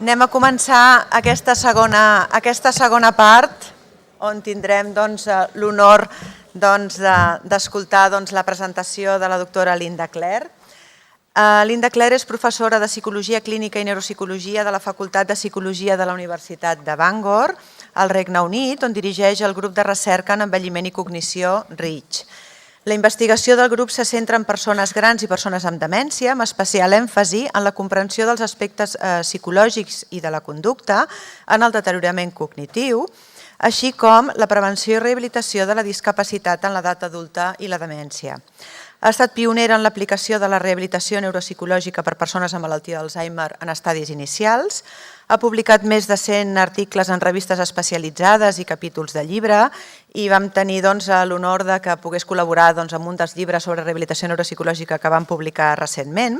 Anem a començar aquesta segona part, on tindrem l'honor d'escoltar la presentació de la doctora Linda Clare. Linda Clare és professora de Psicologia Clínica i Neuropsicologia de la Facultat de Psicologia de la Universitat de Bangor, al Regne Unit, on dirigeix el grup de recerca en envelliment i cognició REACH. La investigació del grup se centra en persones grans i persones amb demència, amb especial èmfasi en la comprensió dels aspectes psicològics i de la conducta en el deteriorament cognitiu, així com la prevenció i rehabilitació de la discapacitat en l'edat adulta i la demència. Ha estat pionera en l'aplicació de la rehabilitació neuropsicològica per persones amb malaltia d'Alzheimer en estadis inicials, ha publicat més de 100 articles en revistes especialitzades i capítols de llibre i vam tenir l'honor que pogués col·laborar amb un dels llibres sobre rehabilitació neuropsicològica que vam publicar recentment.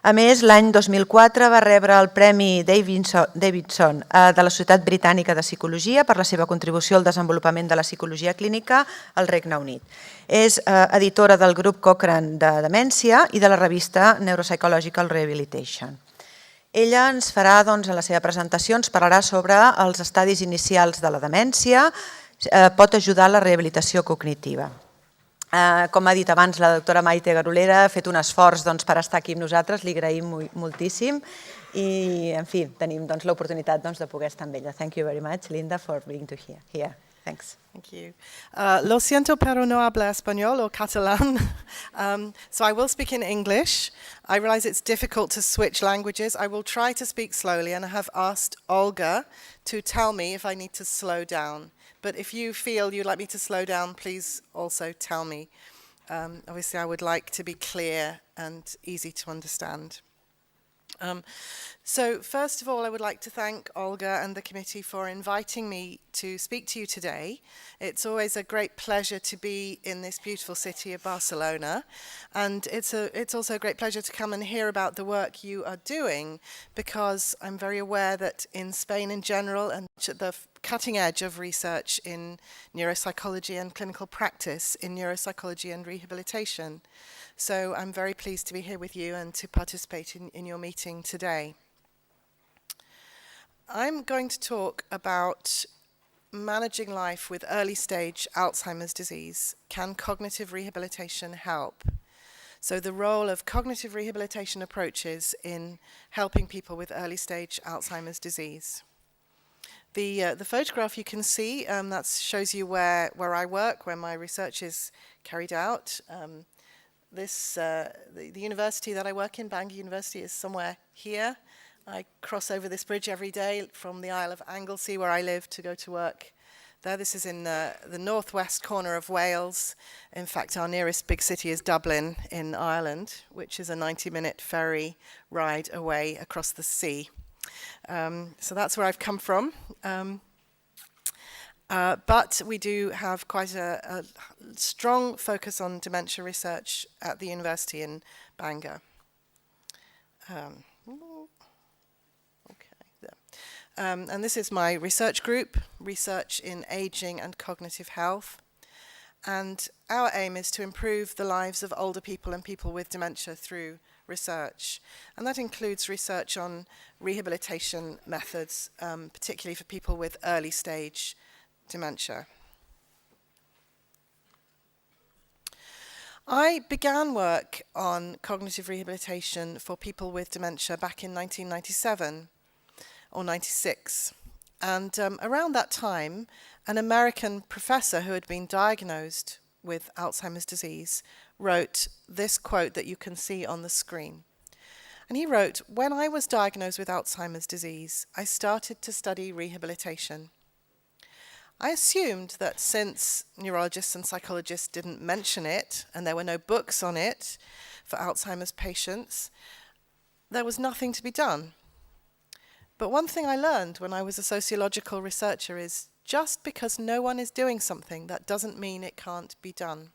A més, l'any 2004 va rebre el Premi Davidson de la Societat Britànica de Psicologia per la seva contribució al desenvolupament de la psicologia clínica al Regne Unit. És editora del grup Cochrane de Demència i de la revista Neuropsychological Rehabilitation. Ella ens farà, en la seva presentació, ens parlarà sobre els estadis inicials de la demència, pot ajudar a la rehabilitació cognitiva. Com ha dit abans la doctora Maite Garolera, ha fet un esforç per estar aquí amb nosaltres, li agraïm moltíssim i, en fi, tenim l'oportunitat de poder estar amb ella. Thank you very much, Linda, for being here. Thanks. Thank you. Lo siento, pero no habla español o catalán. So I will speak in English. I realize it's difficult to switch languages. I will try to speak slowly, and I have asked Olga to tell me if I need to slow down. But if you feel you'd like me to slow down, please also tell me. Obviously, I would like to be clear and easy to understand. So first of all, I would like to thank Olga and the committee for inviting me to speak to you today. It's always a great pleasure to be in this beautiful city of Barcelona, and it's also a great pleasure to come and hear about the work you are doing, because I'm very aware that in Spain in general and at the cutting edge of research in neuropsychology and clinical practice in neuropsychology and rehabilitation. So I'm very pleased to be here with you and to participate in your meeting today. I'm going to talk about managing life with early stage Alzheimer's disease. Can cognitive rehabilitation help? So the role of cognitive rehabilitation approaches in helping people with early stage Alzheimer's disease. The photograph you can see, that shows you where I work, where my research is carried out. The university that I work in, Bangor University, is somewhere here. I cross over this bridge every day from the Isle of Anglesey, where I live, to go to work there. This is in the northwest corner of Wales. In fact, our nearest big city is Dublin in Ireland, which is a 90-minute ferry ride away across the sea. So that's where I've come from. But we do have quite a strong focus on dementia research at the university in Bangor. And this is my research group, Research in Aging and Cognitive Health. And our aim is to improve the lives of older people and people with dementia through research. And that includes research on rehabilitation methods, particularly for people with early stage dementia. I began work on cognitive rehabilitation for people with dementia back in 1997 or 96. And around that time, an American professor who had been diagnosed with Alzheimer's disease wrote this quote that you can see on the screen. And he wrote, "When I was diagnosed with Alzheimer's disease, I started to study rehabilitation. I assumed that since neurologists and psychologists didn't mention it, and there were no books on it for Alzheimer's patients, there was nothing to be done. But one thing I learned when I was a sociological researcher is just because no one is doing something, that doesn't mean it can't be done."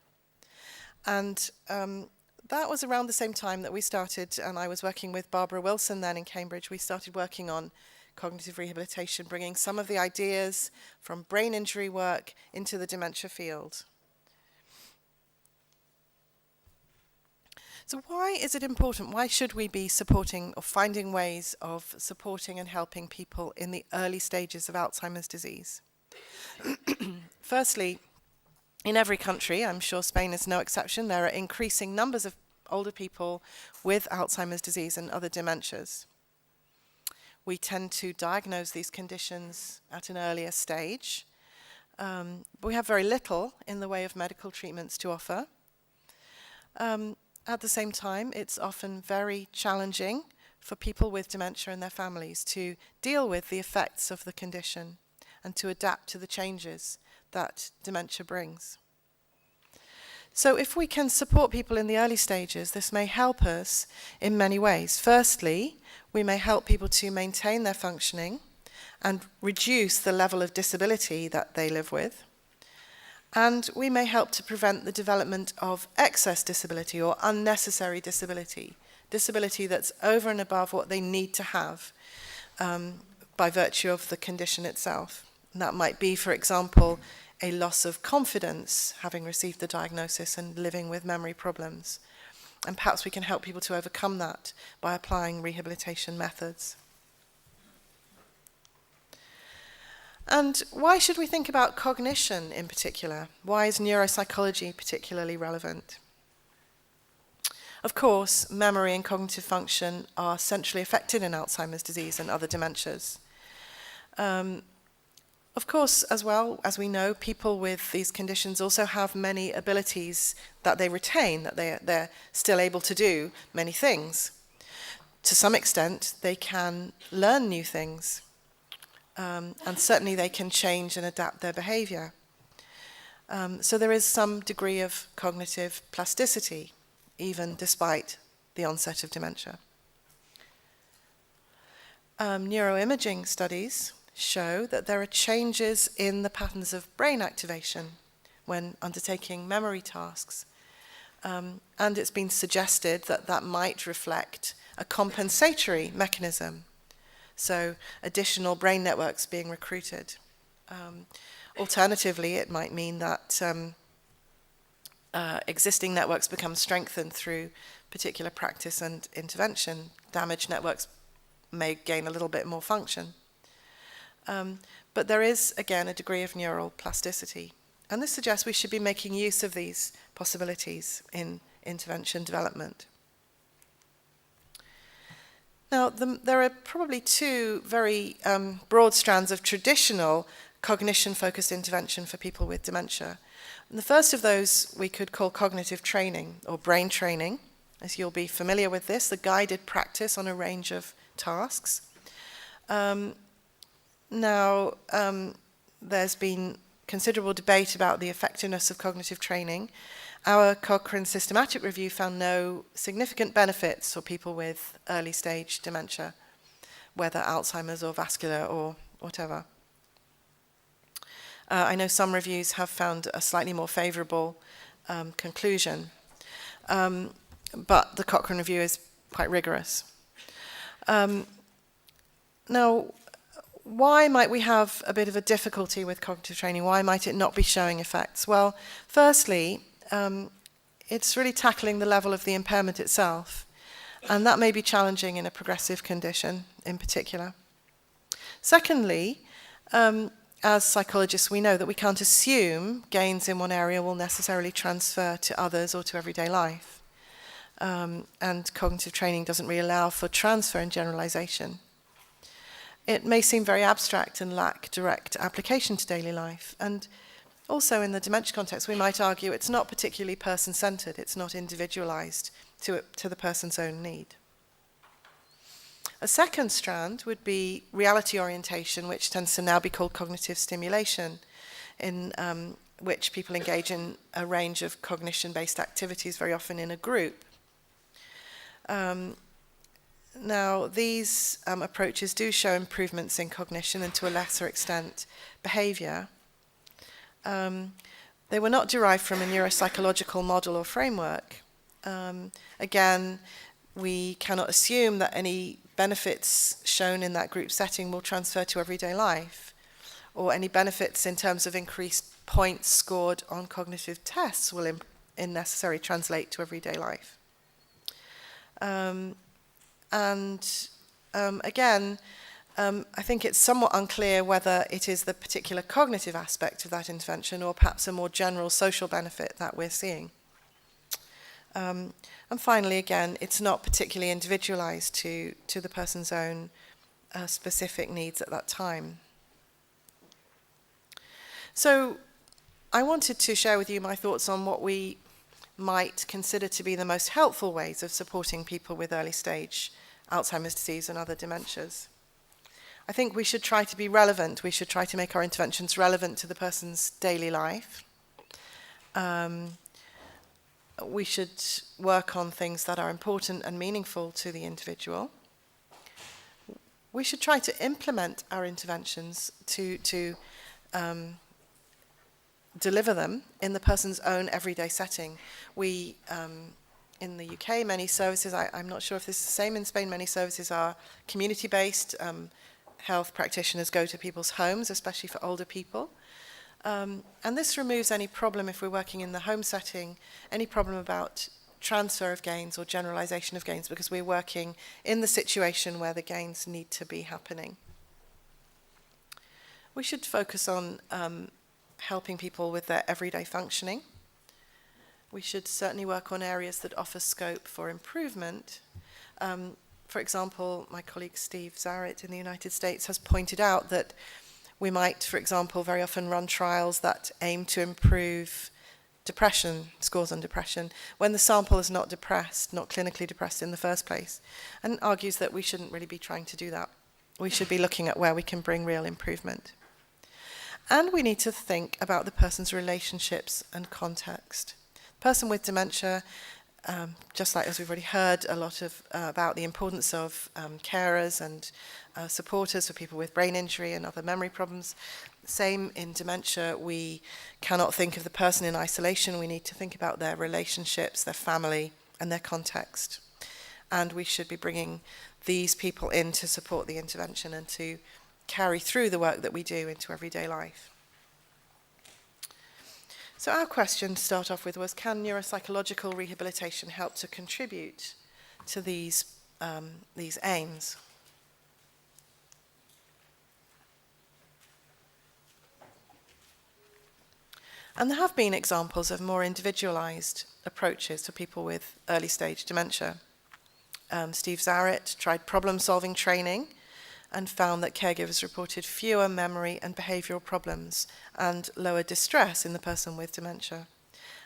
And that was around the same time that we started, and I was working with Barbara Wilson then in Cambridge. We started working on cognitive rehabilitation, bringing some of the ideas from brain injury work into the dementia field. So why is it important? Why should we be supporting or finding ways of supporting and helping people in the early stages of Alzheimer's disease? Firstly, in every country, I'm sure Spain is no exception, there are increasing numbers of older people with Alzheimer's disease and other dementias. We tend to diagnose these conditions at an earlier stage. But we have very little in the way of medical treatments to offer. At the same time, it's often very challenging for people with dementia and their families to deal with the effects of the condition and to adapt to the changes that dementia brings. So if we can support people in the early stages, this may help us in many ways. Firstly, we may help people to maintain their functioning and reduce the level of disability that they live with. And we may help to prevent the development of excess disability or unnecessary disability, disability that's over and above what they need to have by virtue of the condition itself. And that might be, for example, a loss of confidence, having received the diagnosis and living with memory problems. And perhaps we can help people to overcome that by applying rehabilitation methods. And why should we think about cognition in particular? Why is neuropsychology particularly relevant? Of course, memory and cognitive function are centrally affected in Alzheimer's disease and other dementias. Of course, as well, as we know, people with these conditions also have many abilities that they retain, that they're still able to do many things. To some extent, they can learn new things, and certainly they can change and adapt their behavior. So there is some degree of cognitive plasticity, even despite the onset of dementia. Neuroimaging studies show that there are changes in the patterns of brain activation when undertaking memory tasks. And it's been suggested that that might reflect a compensatory mechanism, so additional brain networks being recruited. Alternatively, it might mean that existing networks become strengthened through particular practice and intervention. Damaged networks may gain a little bit more function. But there is, again, a degree of neural plasticity. And this suggests we should be making use of these possibilities in intervention development. Now, there are probably two very broad strands of traditional cognition-focused intervention for people with dementia. And the first of those we could call cognitive training or brain training, as you'll be familiar with this, the guided practice on a range of tasks. Now, there's been considerable debate about the effectiveness of cognitive training. Our Cochrane systematic review found no significant benefits for people with early stage dementia, whether Alzheimer's or vascular or whatever. I know some reviews have found a slightly more favourable conclusion, but the Cochrane review is quite rigorous. Now, why might we have a bit of a difficulty with cognitive training? Why might it not be showing effects? Well, firstly, it's really tackling the level of the impairment itself, and that may be challenging in a progressive condition in particular. Secondly, as psychologists, we know that we can't assume gains in one area will necessarily transfer to others or to everyday life. And cognitive training doesn't really allow for transfer and generalization. It may seem very abstract and lack direct application to daily life. And also in the dementia context, we might argue it's not particularly person-centered, it's not individualized to the person's own need. A second strand would be reality orientation, which tends to now be called cognitive stimulation, in which people engage in a range of cognition-based activities, very often in a group. Now, these approaches do show improvements in cognition and to a lesser extent behavior. They were not derived from a neuropsychological model or framework. Again, we cannot assume that any benefits shown in that group setting will transfer to everyday life, or any benefits in terms of increased points scored on cognitive tests will necessarily translate to everyday life. Again, I think it's somewhat unclear whether it is the particular cognitive aspect of that intervention or perhaps a more general social benefit that we're seeing. And finally, again, it's not particularly individualized to the person's own specific needs at that time. So I wanted to share with you my thoughts on what we might consider to be the most helpful ways of supporting people with early stage Alzheimer's disease and other dementias. I think we should try to be relevant. We should try to make our interventions relevant to the person's daily life. We should work on things that are important and meaningful to the individual. We should try to implement our interventions to deliver them in the person's own everyday setting. We, in the UK, many services, I'm not sure if this is the same in Spain, many services are community-based. Health practitioners go to people's homes, especially for older people. And this removes any problem if we're working in the home setting, any problem about transfer of gains or generalization of gains, because we're working in the situation where the gains need to be happening. We should focus on helping people with their everyday functioning. We should certainly work on areas that offer scope for improvement. For example, my colleague Steve Zarit in the United States has pointed out that we might, for example, very often run trials that aim to improve depression, scores on depression, when the sample is not depressed, not clinically depressed in the first place, and argues that we shouldn't really be trying to do that. We should be looking at where we can bring real improvement. And we need to think about the person's relationships and context. The person with dementia, just like as we've already heard a lot of about the importance of carers and supporters for people with brain injury and other memory problems. Same in dementia, we cannot think of the person in isolation. We need to think about their relationships, their family, and their context. And we should be bringing these people in to support the intervention and to carry through the work that we do into everyday life. So our question to start off with was, can neuropsychological rehabilitation help to contribute to these aims? And there have been examples of more individualized approaches to people with early stage dementia. Steve Zarit tried problem-solving training and found that caregivers reported fewer memory and behavioral problems and lower distress in the person with dementia.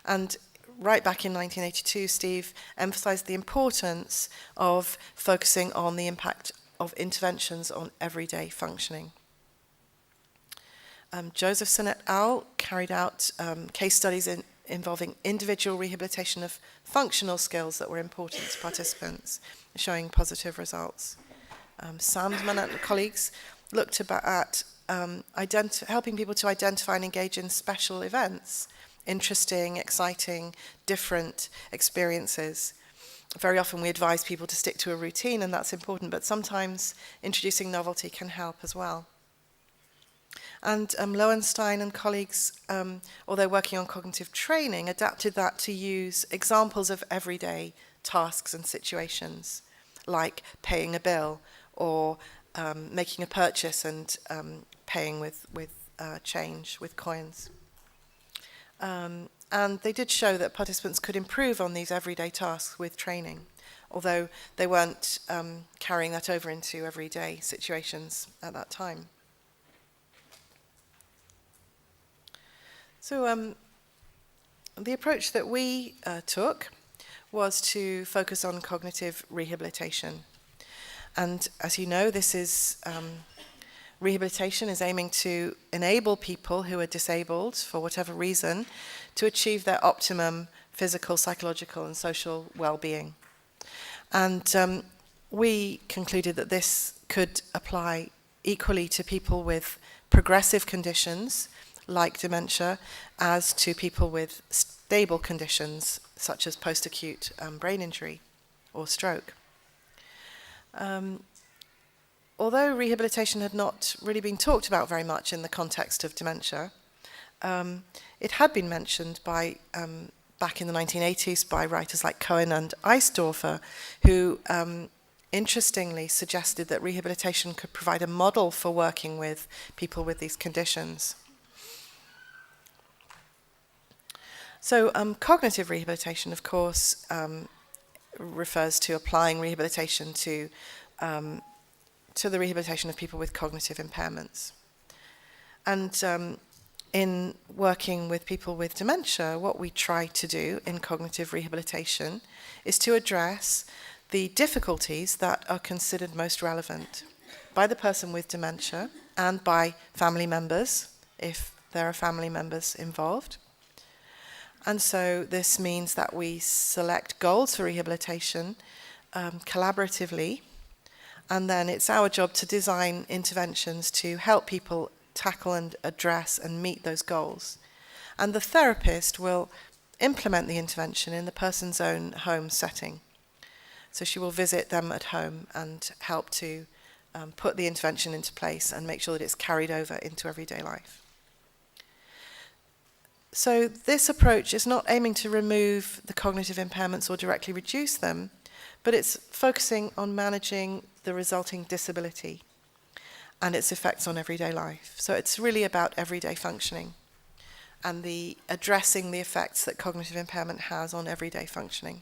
And right back in 1982, Steve emphasized the importance of focusing on the impact of interventions on everyday functioning. Josephson et al. Carried out case studies involving individual rehabilitation of functional skills that were important to participants, showing positive results. Sandman and colleagues looked at helping people to identify and engage in special events, interesting, exciting, different experiences. Very often we advise people to stick to a routine, and that's important, but sometimes introducing novelty can help as well. And Lowenstein and colleagues, although working on cognitive training, adapted that to use examples of everyday tasks and situations, like paying a bill or making a purchase and paying with change, with coins. And they did show that participants could improve on these everyday tasks with training, although they weren't carrying that over into everyday situations at that time. So the approach that we took was to focus on cognitive rehabilitation. And as you know, this is rehabilitation is aiming to enable people who are disabled for whatever reason to achieve their optimum physical, psychological, and social well-being. And we concluded that this could apply equally to people with progressive conditions like dementia as to people with stable conditions such as post-acute brain injury or stroke. Although rehabilitation had not really been talked about very much in the context of dementia, it had been mentioned by back in the 1980s by writers like Cohen and Eisdorfer, who interestingly suggested that rehabilitation could provide a model for working with people with these conditions. So cognitive rehabilitation, of course, refers to applying rehabilitation to the rehabilitation of people with cognitive impairments. And in working with people with dementia, what we try to do in cognitive rehabilitation is to address the difficulties that are considered most relevant by the person with dementia and by family members, if there are family members involved. And so this means that we select goals for rehabilitation collaboratively, and then it's our job to design interventions to help people tackle and address and meet those goals. And the therapist will implement the intervention in the person's own home setting. So she will visit them at home and help to put the intervention into place and make sure that it's carried over into everyday life. So this approach is not aiming to remove the cognitive impairments or directly reduce them, but it's focusing on managing the resulting disability and its effects on everyday life. So it's really about everyday functioning and addressing the effects that cognitive impairment has on everyday functioning.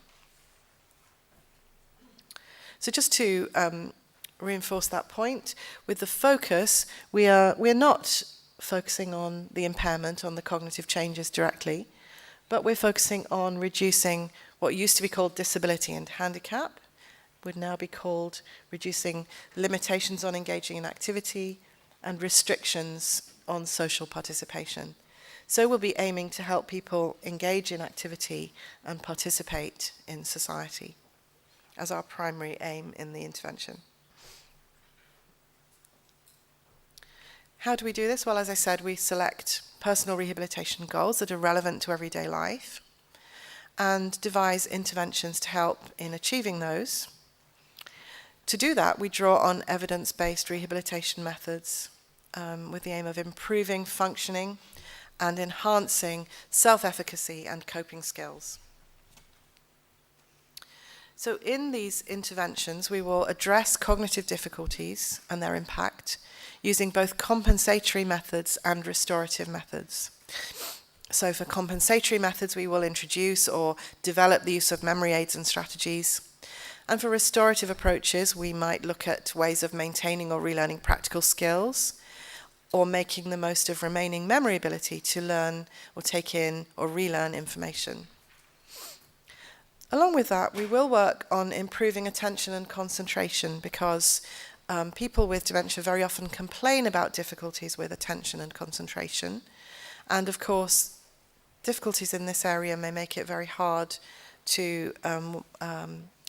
So just to reinforce that point, with the focus, we're not focusing on the impairment, on the cognitive changes directly, but we're focusing on reducing what used to be called disability and handicap, would now be called reducing limitations on engaging in activity and restrictions on social participation. So we'll be aiming to help people engage in activity and participate in society as our primary aim in the intervention. How do we do this? Well, as I said, we select personal rehabilitation goals that are relevant to everyday life and devise interventions to help in achieving those. To do that, we draw on evidence-based rehabilitation methods with the aim of improving functioning and enhancing self-efficacy and coping skills. So in these interventions, we will address cognitive difficulties and their impact using both compensatory methods and restorative methods. So for compensatory methods, we will introduce or develop the use of memory aids and strategies. And for restorative approaches, we might look at ways of maintaining or relearning practical skills or making the most of remaining memory ability to learn or take in or relearn information. Along with that, we will work on improving attention and concentration because people with dementia very often complain about difficulties with attention and concentration. And of course, difficulties in this area may make it very hard to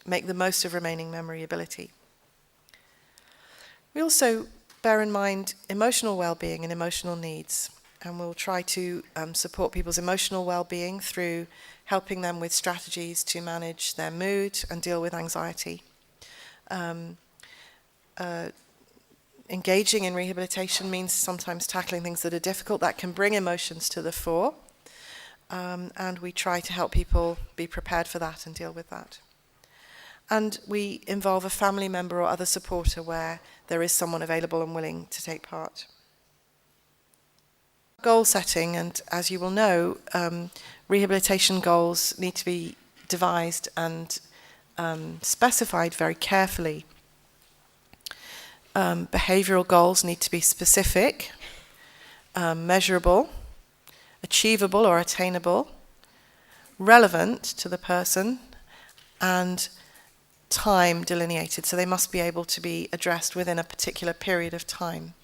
make the most of remaining memory ability. We also bear in mind emotional well-being and emotional needs, and we'll try to support people's emotional well-being through helping them with strategies to manage their mood and deal with anxiety. Engaging in rehabilitation means sometimes tackling things that are difficult that can bring emotions to the fore, and we try to help people be prepared for that and deal with that. And we involve a family member or other supporter where there is someone available and willing to take part. Goal setting, and as you will know, rehabilitation goals need to be devised and specified very carefully. Behavioral goals need to be specific, measurable, achievable or attainable, relevant to the person, and time delineated. So they must be able to be addressed within a particular period of time.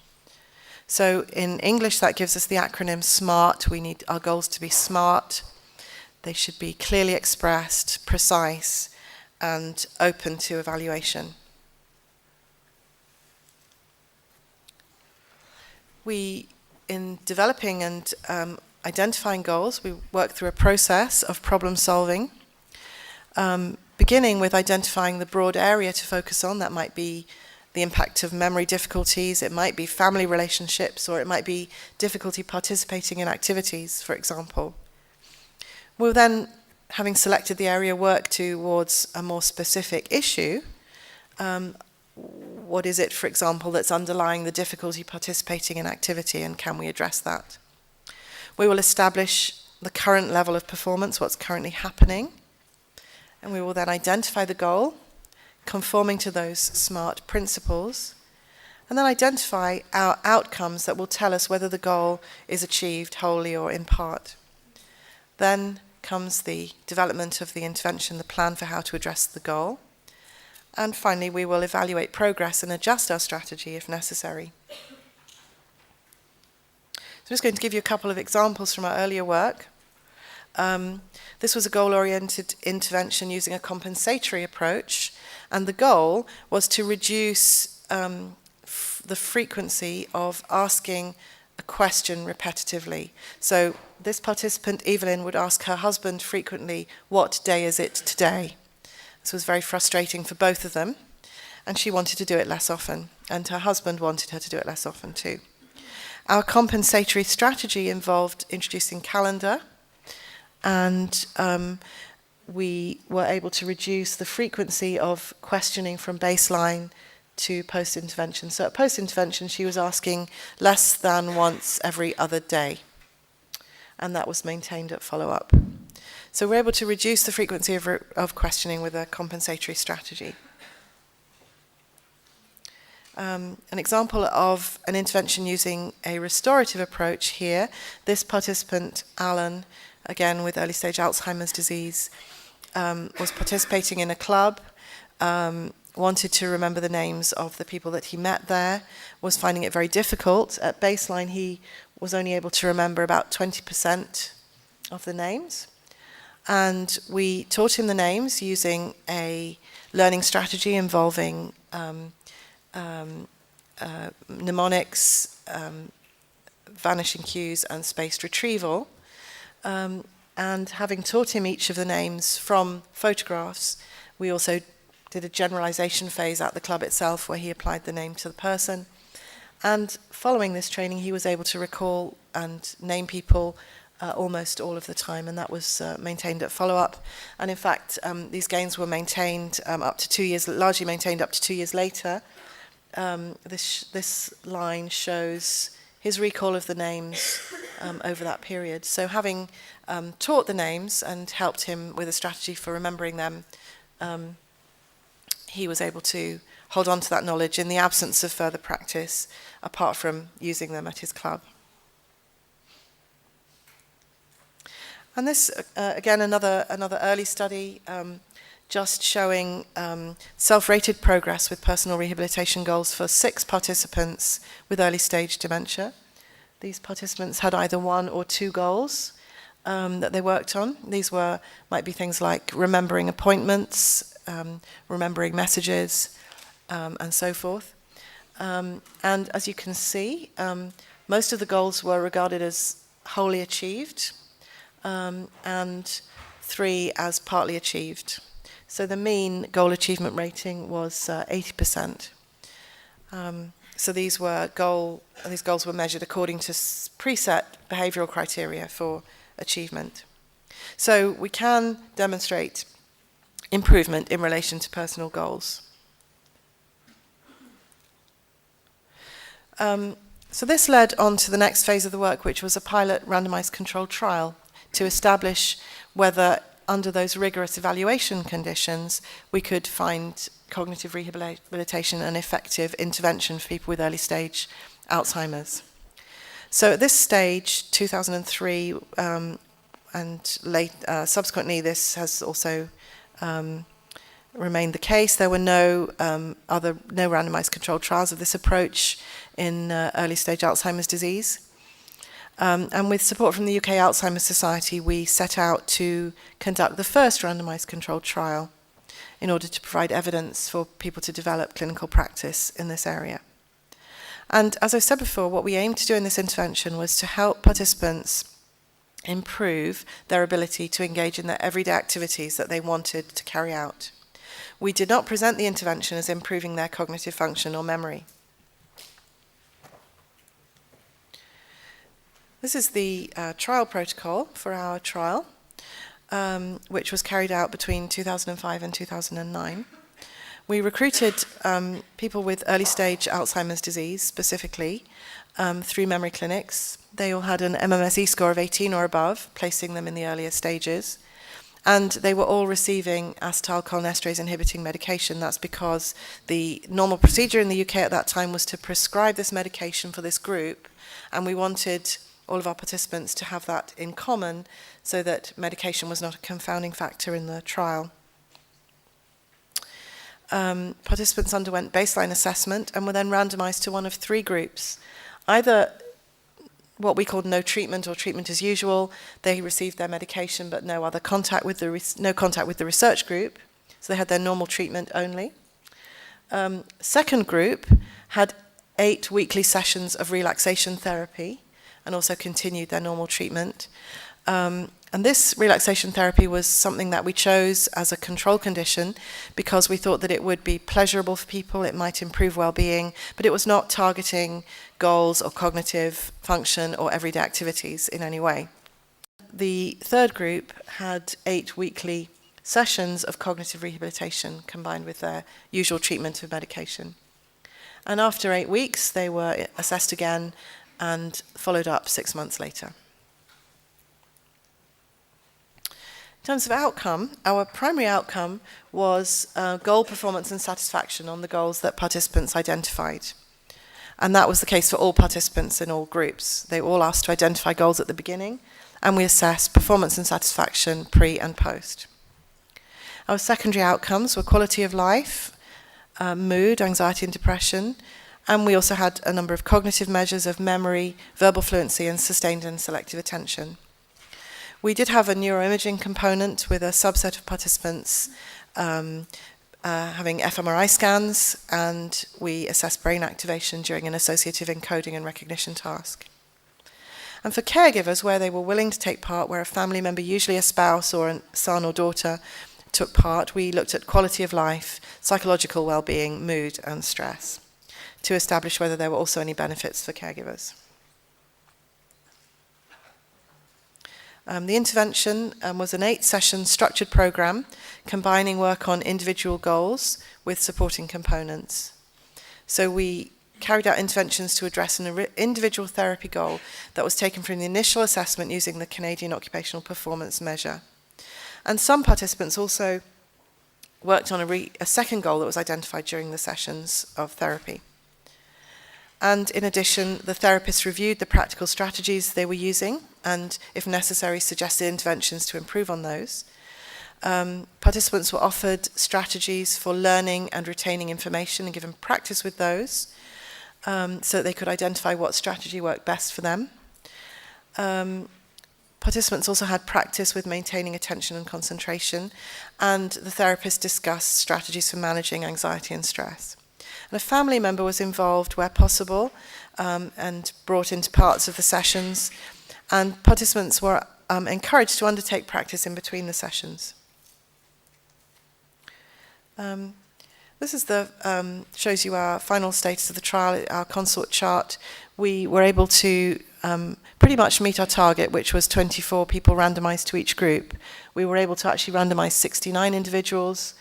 So in English, that gives us the acronym SMART. We need our goals to be SMART. They should be clearly expressed, precise, and open to evaluation. In developing and identifying goals, we work through a process of problem solving, beginning with identifying the broad area to focus on. That might be the impact of memory difficulties, it might be family relationships, or it might be difficulty participating in activities, for example. We'll then having selected the area, work towards a more specific issue. What is it, for example, that's underlying the difficulty participating in activity, and can we address that? We will establish the current level of performance, what's currently happening, and we will then identify the goal, conforming to those SMART principles, and then identify our outcomes that will tell us whether the goal is achieved wholly or in part. Then comes the development of the intervention, the plan for how to address the goal. And finally, we will evaluate progress and adjust our strategy if necessary. So I'm just going to give you a couple of examples from our earlier work. This was a goal-oriented intervention using a compensatory approach, and the goal was to reduce the frequency of asking a question repetitively. So this participant, Evelyn, would ask her husband frequently, "What day is it today?" This was very frustrating for both of them, and she wanted to do it less often, and her husband wanted her to do it less often too. Our compensatory strategy involved introducing calendar, and we were able to reduce the frequency of questioning from baseline to post-intervention. So at post-intervention, she was asking less than once every other day, and that was maintained at follow-up. So we're able to reduce the frequency of questioning with a compensatory strategy. An example of an intervention using a restorative approach here, this participant, Alan, again with early stage Alzheimer's disease, was participating in a club, wanted to remember the names of the people that he met there, was finding it very difficult. At baseline, he was only able to remember about 20% of the names. And we taught him the names using a learning strategy involving mnemonics, vanishing cues, and spaced retrieval. And having taught him each of the names from photographs, we also did a generalization phase at the club itself where he applied the name to the person. And following this training, he was able to recall and name people almost all of the time, and that was maintained at follow-up. And in fact, these gains were maintained up to 2 years, largely maintained up to 2 years later. This line shows his recall of the names over that period. So having taught the names and helped him with a strategy for remembering them, he was able to hold on to that knowledge in the absence of further practice, apart from using them at his club. And this, again, another early study, just showing self-rated progress with personal rehabilitation goals for 6 participants with early stage dementia. These participants had either 1 or 2 goals that they worked on. These might be things like remembering appointments, remembering messages, and so forth. And as you can see, most of the goals were regarded as wholly achieved, and 3 as partly achieved. So the mean goal achievement rating was 80%. So these goals were measured according to preset behavioural criteria for achievement. So we can demonstrate improvement in relation to personal goals. So this led on to the next phase of the work, which was a pilot randomized controlled trial to establish whether, under those rigorous evaluation conditions, we could find cognitive rehabilitation an effective intervention for people with early stage Alzheimer's. So at this stage, 2003, and subsequently this has also remained the case. There were no randomized controlled trials of this approach in early stage Alzheimer's disease. And with support from the UK Alzheimer's Society, we set out to conduct the first randomized controlled trial in order to provide evidence for people to develop clinical practice in this area. And as I said before, what we aimed to do in this intervention was to help participants improve their ability to engage in their everyday activities that they wanted to carry out. We did not present the intervention as improving their cognitive function or memory. This is the trial protocol for our trial. which was carried out between 2005 and 2009. We recruited people with early-stage Alzheimer's disease, specifically, through memory clinics. They all had an MMSE score of 18 or above, placing them in the earlier stages. And they were all receiving acetylcholinesterase inhibiting medication. That's because the normal procedure in the UK at that time was to prescribe this medication for this group, and we wanted all of our participants to have that in common so that medication was not a confounding factor in the trial. Participants underwent baseline assessment and were then randomized to one of three groups. Either what we called no treatment or treatment as usual. They received their medication but no other contact with the research group, so they had their normal treatment only. Second group had 8 weekly sessions of relaxation therapy and also continued their normal treatment. And this relaxation therapy was something that we chose as a control condition because we thought that it would be pleasurable for people, it might improve well-being, but it was not targeting goals or cognitive function or everyday activities in any way. The third group had 8 weekly sessions of cognitive rehabilitation combined with their usual treatment of medication. And after 8 weeks, they were assessed again and followed up 6 months later. In terms of outcome, our primary outcome was goal performance and satisfaction on the goals that participants identified. And that was the case for all participants in all groups. They were all asked to identify goals at the beginning, and we assessed performance and satisfaction pre and post. Our secondary outcomes were quality of life, mood, anxiety and depression, and we also had a number of cognitive measures of memory, verbal fluency and sustained and selective attention. We did have a neuroimaging component with a subset of participants having fMRI scans, and we assessed brain activation during an associative encoding and recognition task. And for caregivers, where they were willing to take part, where a family member, usually a spouse or a son or daughter, took part, we looked at quality of life, psychological well-being, mood and stress to establish whether there were also any benefits for caregivers. The intervention was an 8-session structured program combining work on individual goals with supporting components. So we carried out interventions to address an individual therapy goal that was taken from the initial assessment using the Canadian Occupational Performance Measure. And some participants also worked on a second goal that was identified during the sessions of therapy. And in addition, the therapists reviewed the practical strategies they were using and, if necessary, suggested interventions to improve on those. Participants were offered strategies for learning and retaining information and given practice with those so that they could identify what strategy worked best for them. Participants also had practice with maintaining attention and concentration, and the therapist discussed strategies for managing anxiety and stress. And a family member was involved where possible and brought into parts of the sessions, and participants were encouraged to undertake practice in between the sessions. This is shows you our final status of the trial, our consort chart. We were able to pretty much meet our target, which was 24 people randomized to each group. We were able to actually randomize 69 individuals,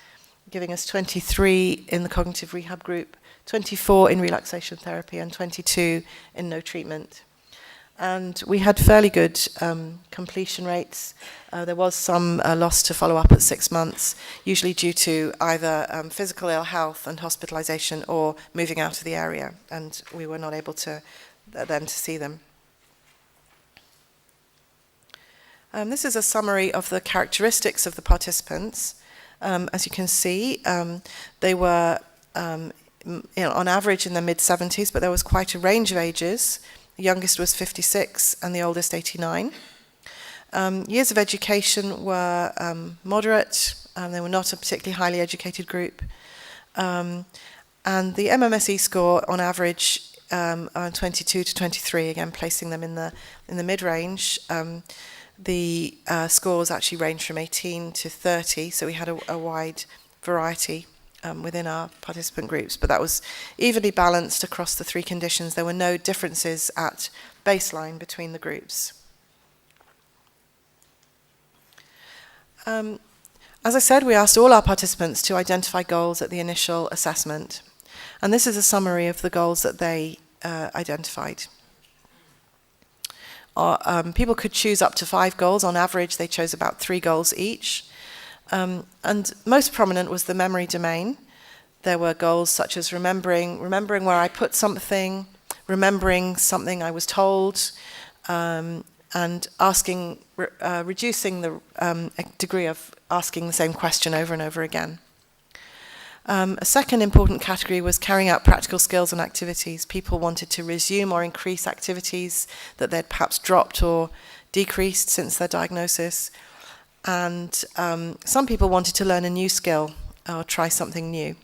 giving us 23 in the cognitive rehab group, 24 in relaxation therapy, and 22 in no treatment. And we had fairly good completion rates. There was some loss to follow up at 6 months, usually due to either physical ill health and hospitalization or moving out of the area, and we were not able to then to see them. This is a summary of the characteristics of the participants. As you can see, they were on average in their mid-70s, but there was quite a range of ages. The youngest was 56 and the oldest 89. Years of education were moderate, they were not a particularly highly educated group. And the MMSE score on average 22 to 23, again placing them in the mid-range. The scores actually ranged from 18 to 30, so we had a wide variety within our participant groups, but that was evenly balanced across the 3 conditions. There were no differences at baseline between the groups. As I said, we asked all our participants to identify goals at the initial assessment. And this is a summary of the goals that they identified. People could choose up to 5 goals. On average, they chose about 3 goals each. And most prominent was the memory domain. There were goals such as remembering where I put something, remembering something I was told, and reducing the degree of asking the same question over and over again. A second important category was carrying out practical skills and activities. People wanted to resume or increase activities that they'd perhaps dropped or decreased since their diagnosis. And some people wanted to learn a new skill or try something new.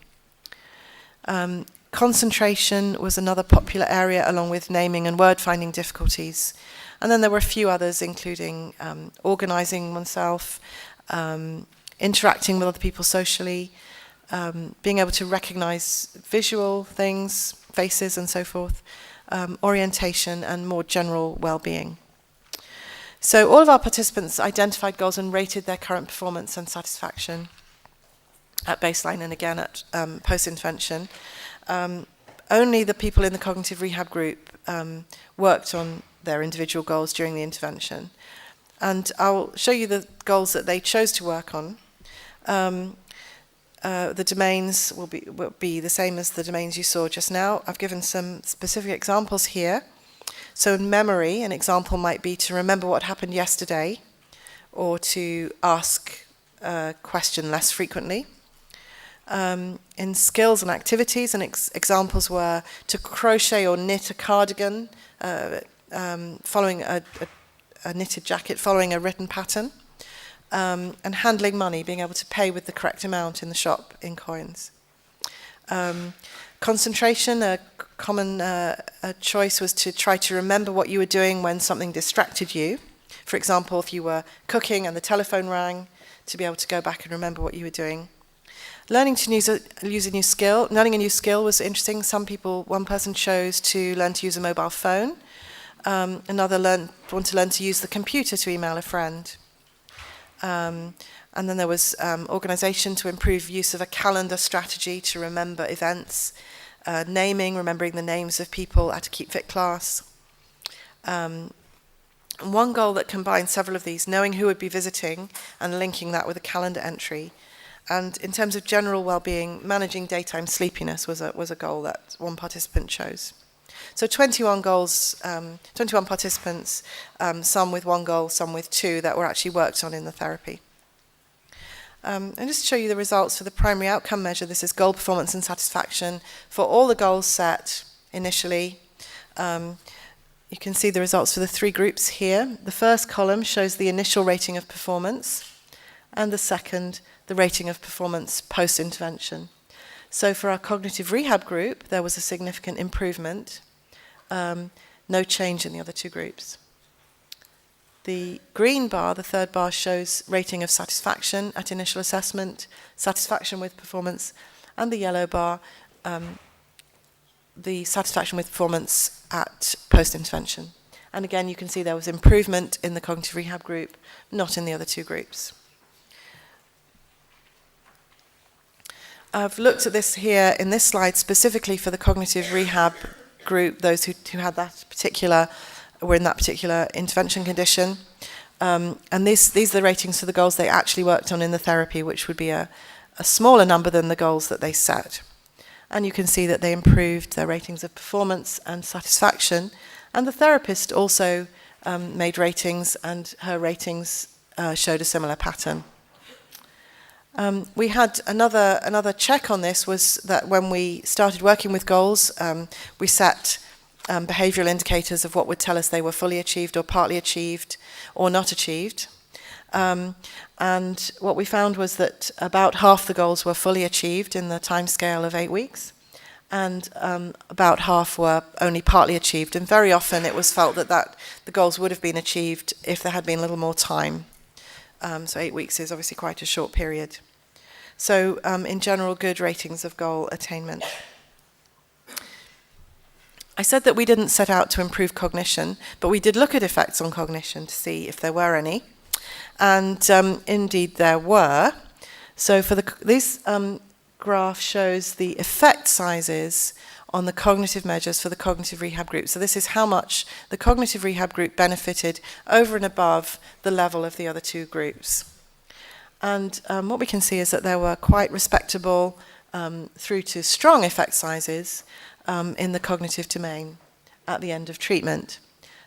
Concentration was another popular area, along with naming and word-finding difficulties. And then there were a few others, including organizing oneself, interacting with other people socially, being able to recognize visual things, faces and so forth, orientation and more general well-being. So all of our participants identified goals and rated their current performance and satisfaction at baseline and again at post-intervention. Only the people in the cognitive rehab group worked on their individual goals during the intervention. And I'll show you the goals that they chose to work on. The domains will be the same as the domains you saw just now. I've given some specific examples here. So in memory, an example might be to remember what happened yesterday, or to ask a question less frequently. In skills and activities, examples were to crochet or knit a cardigan, following a knitted jacket, following a written pattern. And handling money, being able to pay with the correct amount in the shop in coins. Concentration, a common choice was to try to remember what you were doing when something distracted you. For example, if you were cooking and the telephone rang, to be able to go back and remember what you were doing. Learning to use a new skill. Learning a new skill was interesting. One person chose to learn to use a mobile phone. Another wanted to learn to use the computer to email a friend. And then there was organisation to improve use of a calendar strategy to remember events, remembering the names of people at a Keep Fit class. And one goal that combined several of these, knowing who would be visiting and linking that with a calendar entry. And in terms of general well-being, managing daytime sleepiness was a goal that one participant chose. So 21 participants, some with 1 goal, some with 2, that were actually worked on in the therapy. And just to show you the results for the primary outcome measure, this is goal performance and satisfaction for all the goals set initially. You can see the results for the 3 groups here. The first column shows the initial rating of performance, and the second, the rating of performance post-intervention. So for our cognitive rehab group, there was a significant improvement. No change in the other 2 groups. The green bar, the third bar, shows rating of satisfaction at initial assessment, satisfaction with performance, and the yellow bar, the satisfaction with performance at post-intervention. And again, you can see there was improvement in the cognitive rehab group, not in the other 2 groups. I've looked at this here in this slide specifically for the cognitive rehab group, those who had were in that particular intervention condition. And these are the ratings for the goals they actually worked on in the therapy, which would be a smaller number than the goals that they set. And you can see that they improved their ratings of performance and satisfaction. And the therapist also made ratings, and her ratings showed a similar pattern. We had another check on this, was that when we started working with goals, we set behavioural indicators of what would tell us they were fully achieved or partly achieved or not achieved. And what we found was that about half the goals were fully achieved in the timescale of 8 weeks, and about half were only partly achieved. And very often it was felt that the goals would have been achieved if there had been a little more time. So 8 weeks is obviously quite a short period. So in general, good ratings of goal attainment. I said that we didn't set out to improve cognition, but we did look at effects on cognition to see if there were any. And indeed there were. So for this graph shows the effect sizes on the cognitive measures for the cognitive rehab group. So this is how much the cognitive rehab group benefited over and above the level of the other two groups. And what we can see is that there were quite respectable through to strong effect sizes in the cognitive domain at the end of treatment.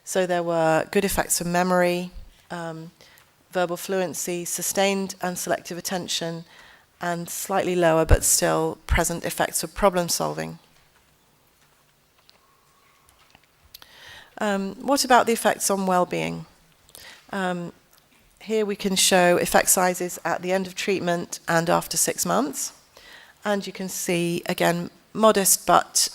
So there were good effects for memory, verbal fluency, sustained and selective attention, and slightly lower but still present effects of problem solving. What about the effects on well-being? Here we can show effect sizes at the end of treatment and after 6 months. And you can see, again, modest but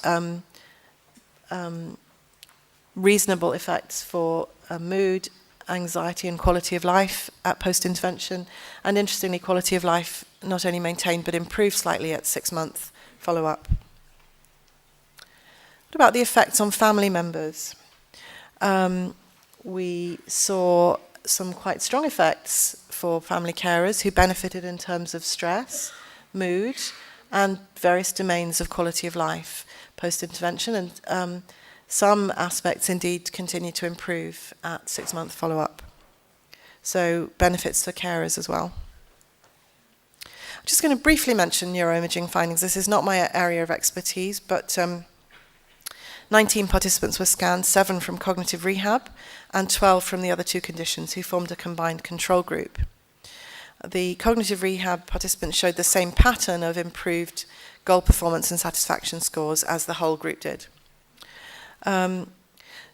reasonable effects for mood, anxiety and quality of life at post-intervention. And interestingly, quality of life not only maintained but improved slightly at 6-month follow-up. What about the effects on family members? We saw some quite strong effects for family carers who benefited in terms of stress, mood, and various domains of quality of life post-intervention, and some aspects indeed continue to improve at 6-month follow-up. So benefits for carers as well. I'm just going to briefly mention neuroimaging findings. This is not my area of expertise, but 19 participants were scanned, 7 from cognitive rehab and 12 from the other two conditions, who formed a combined control group. The cognitive rehab participants showed the same pattern of improved goal performance and satisfaction scores as the whole group did.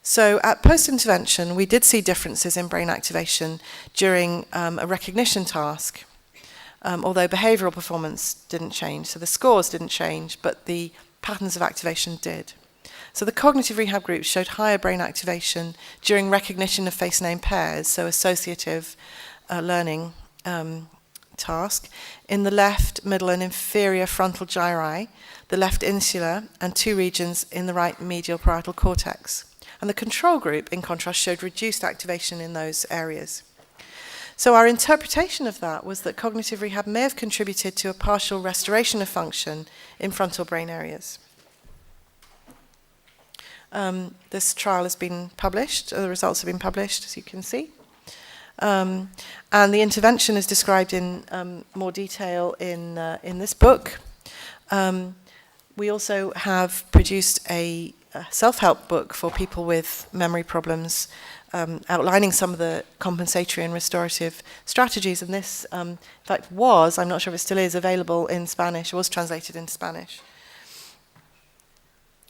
So at post-intervention, we did see differences in brain activation during a recognition task, although behavioural performance didn't change. So the scores didn't change, but the patterns of activation did. So the cognitive rehab group showed higher brain activation during recognition of face name pairs, so associative learning task, in the left, middle and inferior frontal gyri, the left insula, and 2 regions in the right medial parietal cortex. And the control group, in contrast, showed reduced activation in those areas. So our interpretation of that was that cognitive rehab may have contributed to a partial restoration of function in frontal brain areas. This trial has been published, the results have been published, as you can see. And the intervention is described in more detail in this book. We also have produced a self-help book for people with memory problems, outlining some of the compensatory and restorative strategies. And this, in fact, I'm not sure if it still is, available in Spanish, was translated into Spanish.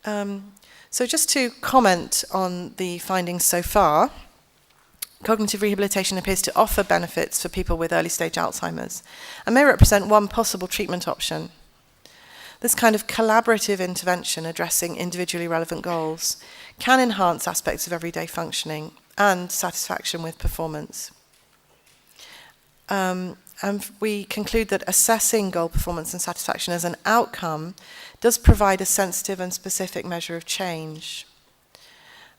So just to comment on the findings so far, cognitive rehabilitation appears to offer benefits for people with early-stage Alzheimer's and may represent one possible treatment option. This kind of collaborative intervention addressing individually relevant goals can enhance aspects of everyday functioning and satisfaction with performance. And we conclude that assessing goal performance and satisfaction as an outcome does provide a sensitive and specific measure of change.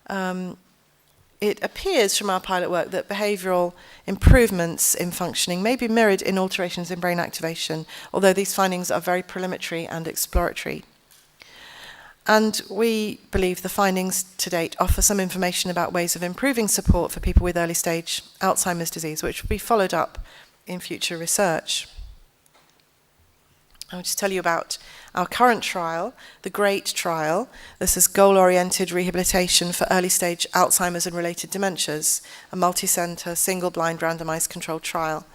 It appears from our pilot work that behavioural improvements in functioning may be mirrored in alterations in brain activation, although these findings are very preliminary and exploratory. And we believe the findings to date offer some information about ways of improving support for people with early stage Alzheimer's disease, which will be followed up in future research. I'll just tell you about our current trial, the GREAT trial. This is goal-oriented rehabilitation for early-stage Alzheimer's and related dementias, a multi-centre, single-blind, randomised controlled trial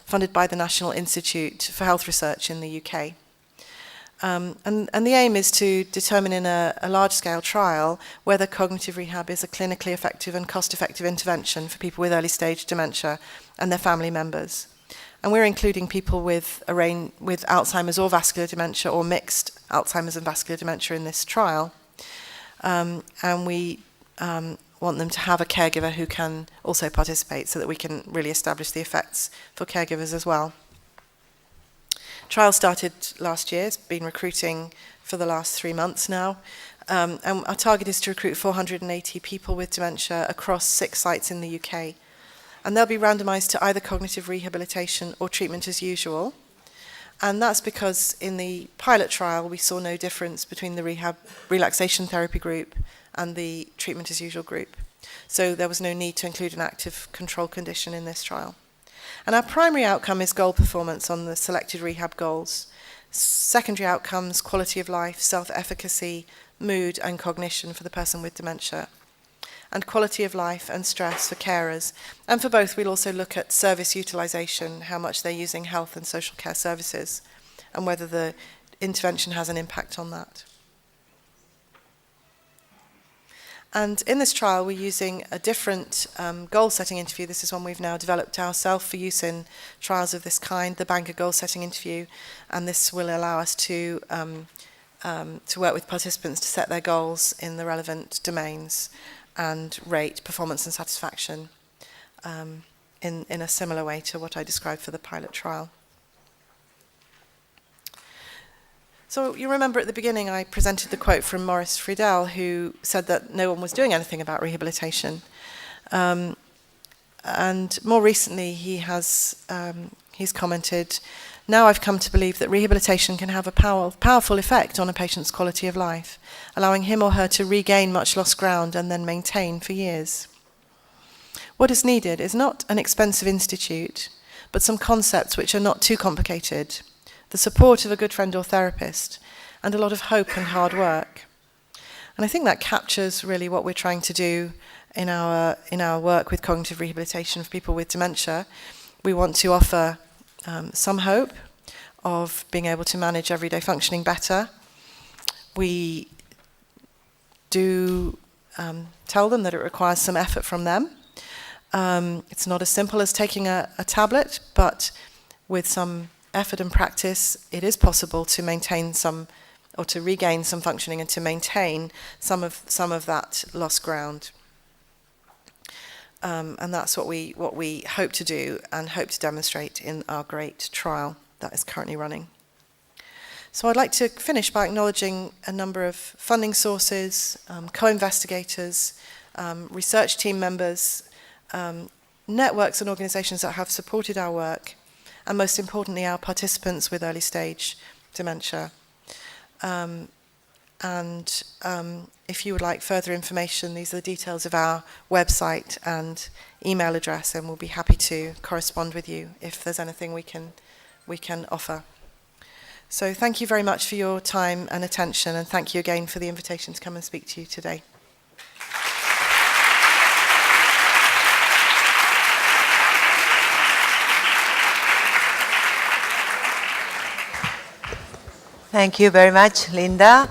funded by the National Institute for Health Research in the UK. And the aim is to determine in a large-scale trial whether cognitive rehab is a clinically effective and cost-effective intervention for people with early-stage dementia and their family members. And we're including people with Alzheimer's or vascular dementia or mixed Alzheimer's and vascular dementia in this trial. And we want them to have a caregiver who can also participate so that we can really establish the effects for caregivers as well. Trial started last year. It's been recruiting for the last 3 months now. And our target is to recruit 480 people with dementia across 6 sites in the UK. and they'll be randomized to either cognitive rehabilitation or treatment as usual. And that's because in the pilot trial, we saw no difference between the relaxation therapy group and the treatment as usual group. So there was no need to include an active control condition in this trial. And our primary outcome is goal performance on the selected rehab goals. Secondary outcomes, quality of life, self-efficacy, mood and cognition for the person with dementia. And quality of life and stress for carers. And for both, we'll also look at service utilisation, how much they're using health and social care services, and whether the intervention has an impact on that. And in this trial, we're using a different goal-setting interview. This is one we've now developed ourselves for use in trials of this kind, the Bangor goal-setting interview. And this will allow us to work with participants to set their goals in the relevant domains and rate performance and satisfaction in a similar way to what I described for the pilot trial. So you remember at the beginning I presented the quote from Maurice Friedel, who said that no one was doing anything about rehabilitation. And more recently he's commented, "Now I've come to believe that rehabilitation can have a powerful effect on a patient's quality of life, allowing him or her to regain much lost ground and then maintain for years. What is needed is not an expensive institute, but some concepts which are not too complicated, the support of a good friend or therapist, and a lot of hope and hard work." And I think that captures really what we're trying to do in our work with cognitive rehabilitation for people with dementia. We want to offer some hope of being able to manage everyday functioning better. We do tell them that it requires some effort from them. It's not as simple as taking a tablet, but with some effort and practice, it is possible to maintain some, or to regain some functioning and to maintain some of that lost ground. And that's what we hope to do and hope to demonstrate in our great trial that is currently running. So I'd like to finish by acknowledging a number of funding sources, co-investigators, research team members, networks and organisations that have supported our work, and most importantly our participants with early stage dementia. If you would like further information, these are the details of our website and email address, and we'll be happy to correspond with you if there's anything we can offer. So thank you very much for your time and attention, and thank you again for the invitation to come and speak to you today. Thank you very much, Linda.